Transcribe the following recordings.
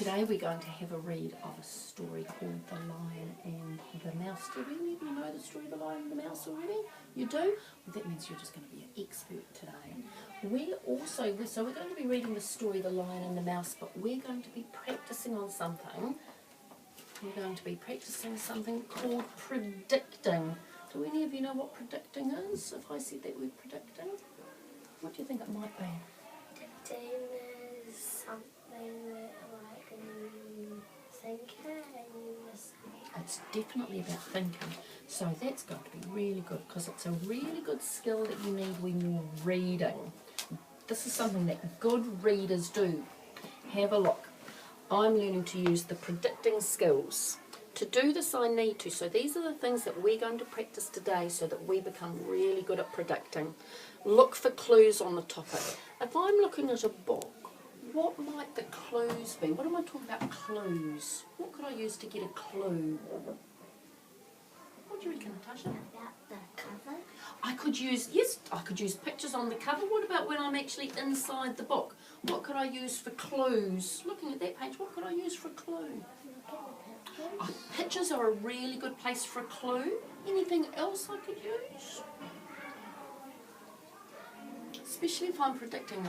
Today we're going to have a read of a story called The Lion and the Mouse. Do any of you know the story The Lion and the Mouse already? You do? Well, that means you're just going to be an expert today. So we're going to be reading the story The Lion and the Mouse, but we're going to be practicing on something. We're going to be practicing something called predicting. Do any of you know what predicting is? If I said that word predicting, what do you think it might be? Predicting is something that you think it and you mistake. It's definitely about thinking. So that's going to be really good because it's a really good skill that you need when you're reading. This is something that good readers do. Have a look. I'm learning to use the predicting skills. To do this I need to. So these are the things that we're going to practice today so that we become really good at predicting. Look for clues on the topic. If I'm looking at a book, what might the clues be? What am I talking about, clues? What could I use to get a clue? What do you reckon, Natasha? About the cover? I could use pictures on the cover. What about when I'm actually inside the book? What could I use for clues? Looking at that page, what could I use for a clue? Look at the pictures. Pictures are a really good place for a clue. Anything else I could use? Especially if I'm predicting.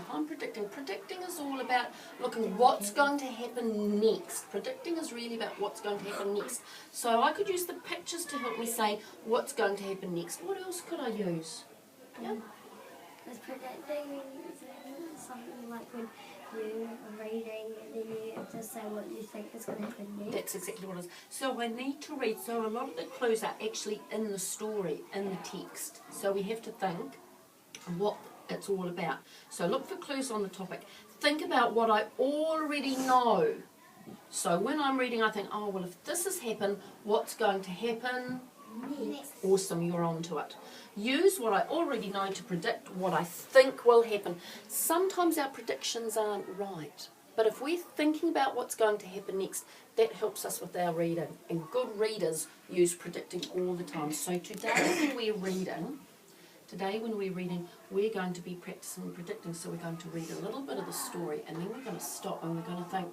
Predicting is all about looking what's going to happen next. Predicting is really about what's going to happen next. So I could use the pictures to help me say what's going to happen next. What else could I use? Yeah. Is predicting something like when you are reading and then you have to say what you think is going to happen next? That's exactly what it is. So I need to read. So a lot of the clues are actually in the story, in the text. So we have to think what it's all about. So look for clues on the topic. Think about what I already know. So when I'm reading, I think, oh, well, if this has happened, what's going to happen? Next. Awesome, you're on to it. Use what I already know to predict what I think will happen. Sometimes our predictions aren't right, but if we're thinking about what's going to happen next, that helps us with our reading. And good readers use predicting all the time. So today when we're reading, we're going to be practicing predicting. So we're going to read a little bit of the story and then we're going to stop and we're going to think,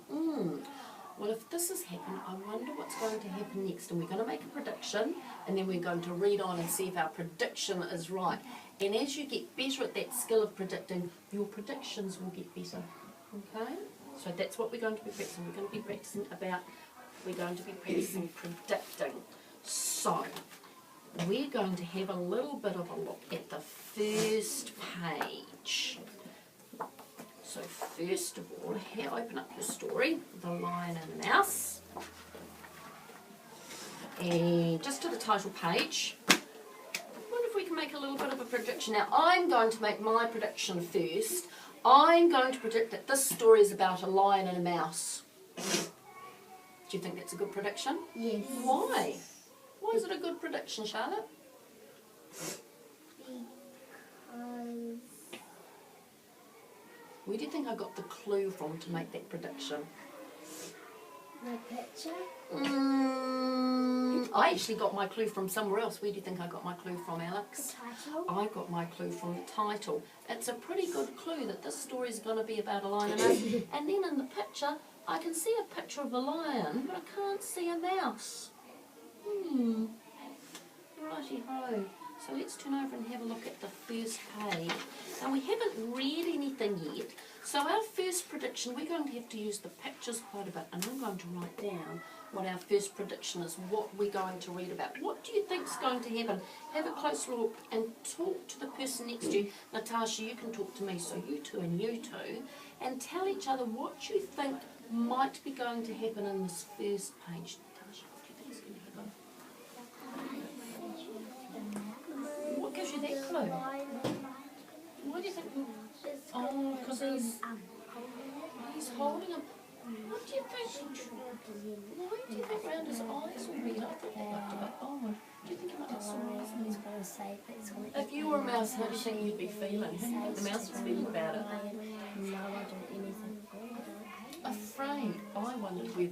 well, if this has happened, I wonder what's going to happen next. And we're going to make a prediction and then we're going to read on and see if our prediction is right. And as you get better at that skill of predicting, your predictions will get better. Okay? So that's what we're going to be practicing. We're going to be practicing predicting. So we're going to have a little bit of a look at the first page. So first of all, here, open up your story, The Lion and the Mouse. And just to the title page. I wonder if we can make a little bit of a prediction. Now, I'm going to make my prediction first. I'm going to predict that this story is about a lion and a mouse. Do you think that's a good prediction? Yes. Why? Why is it a good prediction, Charlotte? Because Where do you think I got the clue from to make that prediction? the picture. I actually got my clue from somewhere else. Where do you think I got my clue from, The Alex? title. I got my clue from the title. It's a pretty good clue that this story is going to be about a lion and a mouse. And then in the picture, I can see a picture of a lion, but I can't see a mouse. Righty-ho. So let's turn over and have a look at the first page. Now we haven't read anything yet. So our first prediction, we're going to have to use the pictures quite a bit. And I'm going to write down what our first prediction is, what we're going to read about. What do you think is going to happen? Have a close look and talk to the person next to you. Natasha, you can talk to me, so you two and you two. And tell each other what you think might be going to happen in this first page. Natasha, what do you think is going to happen? What gives you that clue? Why do you think? Oh, because he's holding him. What do you think? Why do you think round his eyes will be? I thought they looked a bit odd. Do you think he might have sore eyes? He's going to say if it's going to If you were a mouse, how do you think you'd be feeling? How do you think the mouse was feeling about it? No, I don't anything. Afraid. I wondered whether